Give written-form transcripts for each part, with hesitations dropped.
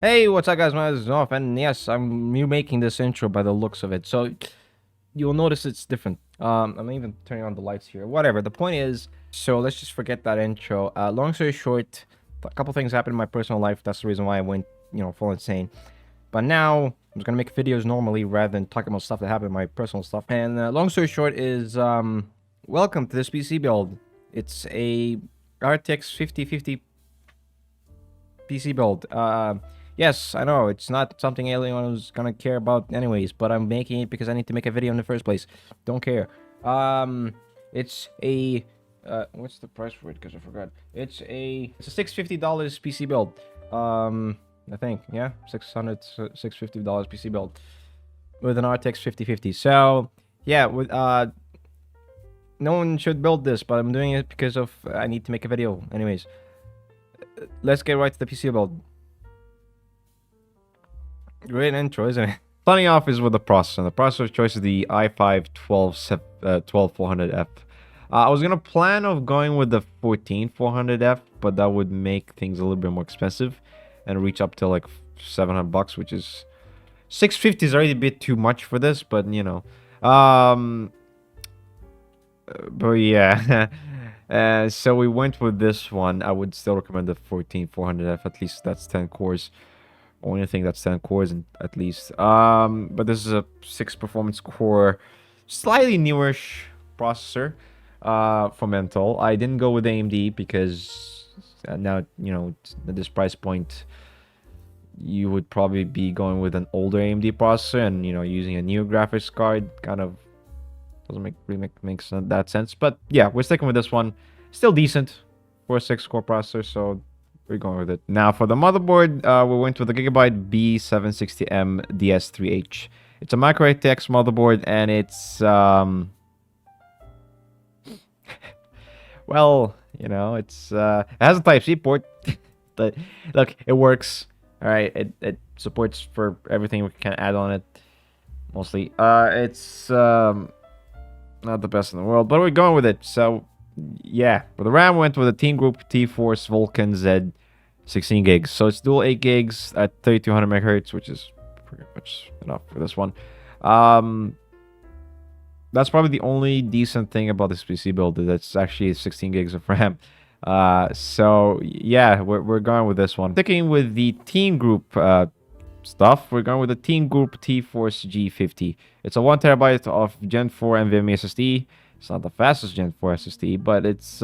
Hey, what's up, guys? My name is Noff, and yes, I'm remaking this intro by the looks of it. So you'll notice it's different. I'm even turning on the lights here. Whatever. The point is, so let's just forget that intro. Long story short, a couple things happened in my personal life. That's the reason why I went, full insane. But now I'm just gonna make videos normally rather than talking about stuff that happened in my personal stuff. And long story short is, welcome to this PC build. It's a RTX 5050 PC build. Yes, I know it's not something anyone was gonna care about anyways, but I'm making it because I need to make a video in the first place. Don't care. It's a what's the price for it? Because I forgot. It's a $650 PC build. I think yeah, $650 PC build with an RTX 5050. So yeah, with no one should build this, but I'm doing it because of I need to make a video. Anyways, let's get right to the PC build. Great intro, isn't it? Starting off is with the processor. The processor of choice is the i5 12400F. I was gonna plan of going with the 14400F, but that would make things a little bit more expensive and reach up to like $700, which is 650 is already a bit too much for this, but you know. But yeah. So we went with this one. I would still recommend the 14400F. At least that's 10 cores. Only thing that's 10 cores at least. But this is a 6 performance core, slightly newish processor from Intel. I didn't go with AMD because now, at this price point, you would probably be going with an older AMD processor and, using a new graphics card kind of doesn't really makes that sense. But yeah, we're sticking with this one. Still decent for a 6-core processor, so we're going with it. Now for the motherboard, we went with the Gigabyte B760M DS3H. It's a micro RTX motherboard, and it's well, it has a Type-C port, but look, it works. All right, it supports for everything we can add on it. Mostly, it's not the best in the world, but we're going with it. So yeah, for the RAM, we went with a Team Group T-Force Vulcan Z 16 gigs. So it's dual 8 gigs at 3200 megahertz, which is pretty much enough for this one. That's probably the only decent thing about this PC build. That's actually 16 gigs of RAM. So yeah, we're going with this one. Sticking with the Team Group stuff, we're going with the Team Group T-Force G50. It's a 1 terabyte of Gen 4 NVMe SSD. It's not the fastest Gen 4 SSD, but it's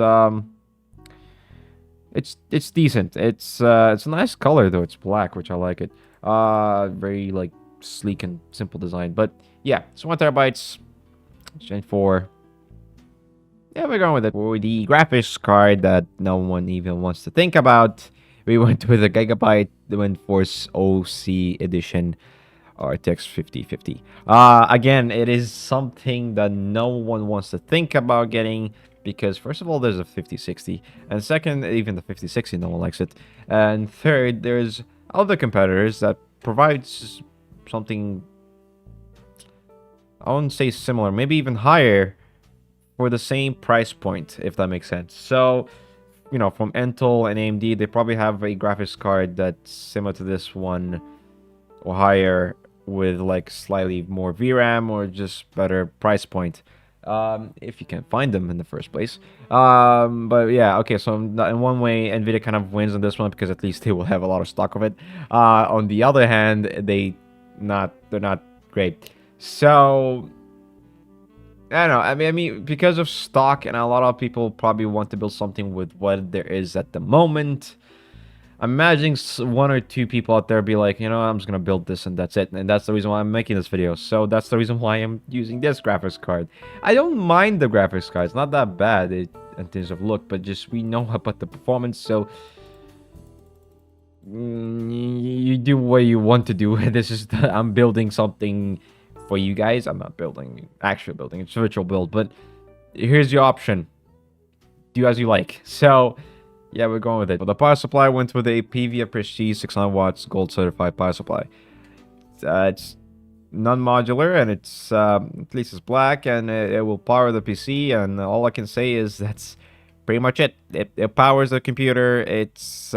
decent. It's a nice color though. It's black, which I like it. Very like sleek and simple design. But yeah, it's 1 terabytes, Gen 4. Yeah, we're going with it. For the graphics card that no one even wants to think about, we went with a Gigabyte Windforce OC Edition RTX 5050. Again, it is something that no one wants to think about getting because first of all, there's a 5060, and second, even the 5060, no one likes it, and third, there's other competitors that provides something, I wouldn't say similar, maybe even higher for the same price point, if that makes sense. So, from Intel and AMD, they probably have a graphics card that's similar to this one or higher with like slightly more VRAM or just better price point. If you can find them in the first place. But yeah, okay, so in one way, Nvidia kind of wins on this one because at least they will have a lot of stock of it. On the other hand, they're not great. So I don't know. I mean, because of stock, and a lot of people probably want to build something with what there is at the moment. I'm imagining one or two people out there be like, I'm just gonna build this and that's it, and that's the reason why I'm making this video. So that's the reason why I'm using this graphics card. I don't mind the graphics card; it's not that bad in terms of look, but just we know about the performance, so you do what you want to do. This is I'm building something for you guys. I'm not building actual building; it's virtual build. But here's your option: do as you like. So. Yeah, we're going with it. Well, the power supply went with a PVA Prestige 600 watts gold certified power supply. It's non-modular and it's at least it's black and it will power the PC. And all I can say is that's pretty much it. It powers the computer. It's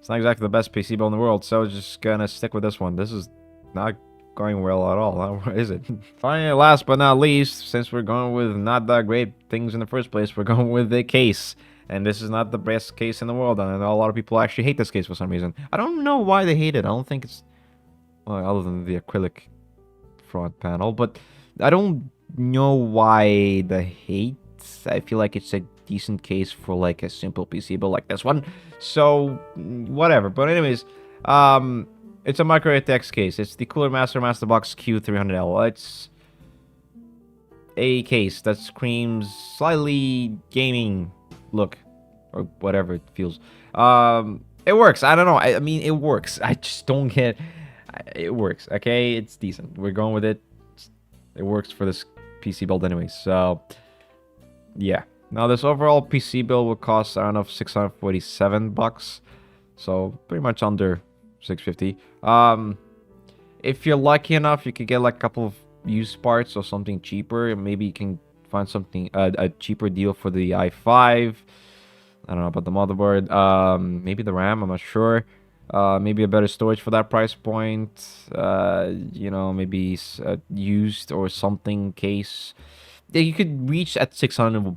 It's not exactly the best PC build in the world, so just gonna stick with this one. This is not going well at all, huh? Is it? Finally, last but not least, since we're going with not that great things in the first place, we're going with the case. And this is not the best case in the world, and I know a lot of people actually hate this case for some reason. I don't know why they hate it. I don't think it's... well, other than the acrylic front panel, but I don't know why the hate. I feel like it's a decent case for like a simple PC build like this one. So, whatever. But anyways, it's a micro RTX case. It's the Cooler Master Masterbox Q300L. It's a case that screams slightly gaming look, or whatever it feels. It works. I don't know. I mean, it works. I just don't get... it works. Okay, it's decent. We're going with it. It works for this PC build anyway. So, yeah. Now, this overall PC build will cost, I don't know, $647. So, pretty much under $650. If you're lucky enough, you could get like a couple of used parts or something cheaper. Maybe you can find something, a cheaper deal for the i5. I don't know about the motherboard. Maybe the RAM, I'm not sure. Maybe a better storage for that price point. You know, maybe used or something case. Yeah, you could reach at $600,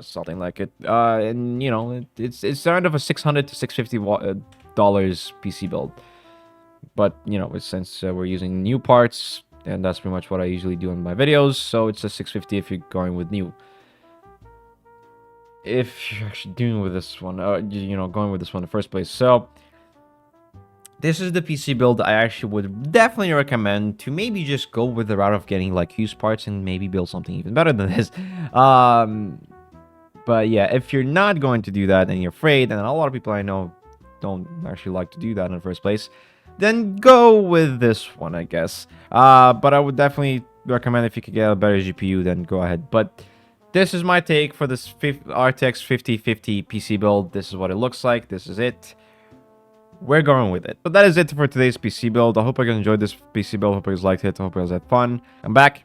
something like it. And you know, it's around of a $600 to $650 PC build. But you know, since we're using new parts, and that's pretty much what I usually do in my videos, so it's a $650 if you're going with new. If you're actually doing with this one, you know, going with this one in the first place. So this is the PC build I actually would definitely recommend to maybe just go with the route of getting like used parts and maybe build something even better than this. But yeah, if you're not going to do that and you're afraid, and a lot of people I know don't actually like to do that in the first place, then go with this one, I guess. But I would definitely recommend if you could get a better GPU, then go ahead. But this is my take for this RTX 5050 PC build. This is what it looks like. This is it. We're going with it. But that is it for today's PC build. I hope you guys enjoyed this PC build. I hope you guys liked it. I hope you guys had fun. I'm back.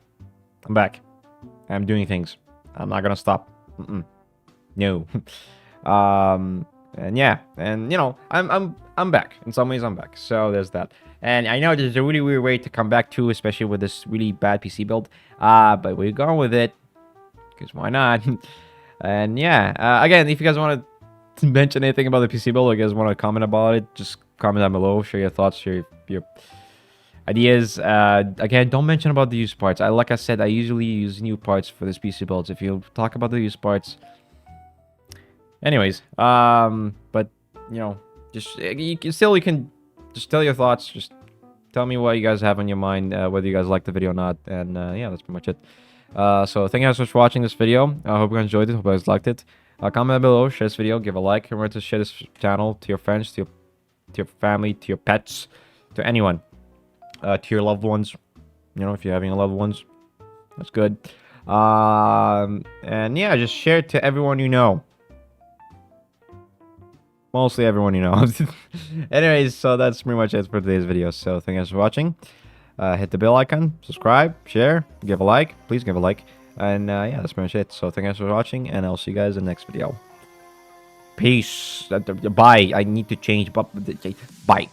I'm back. I'm doing things. I'm not gonna stop. No. And yeah, and you know, I'm back. In some ways, I'm back. So there's that. And I know there's a really weird way to come back to, especially with this really bad PC build. But we're going with it. Because why not? And yeah, again, if you guys want to mention anything about the PC build, or you guys want to comment about it, just comment down below. Share your thoughts, share your ideas. Again, don't mention about the used parts. Like I said, I usually use new parts for this PC builds. If you talk about the used parts, anyways, but you know, just you can just tell your thoughts. Just tell me what you guys have on your mind, whether you guys like the video or not. And yeah, that's pretty much it. So thank you guys for watching this video. I hope you guys enjoyed it. Hope you guys liked it. Comment below, share this video, give a like. Remember to share this channel to your friends, to your family, to your pets, to anyone, to your loved ones. You know, if you're having loved ones, that's good. And yeah, just share it to everyone you know. Mostly everyone you know. Anyways, so that's pretty much it for today's video. So thank you guys for watching. Hit the bell icon, subscribe, share, give a like. Please give a like. And yeah, that's pretty much it. So thank you guys for watching, and I'll see you guys in the next video. Peace. Bye. I need to change. Bye.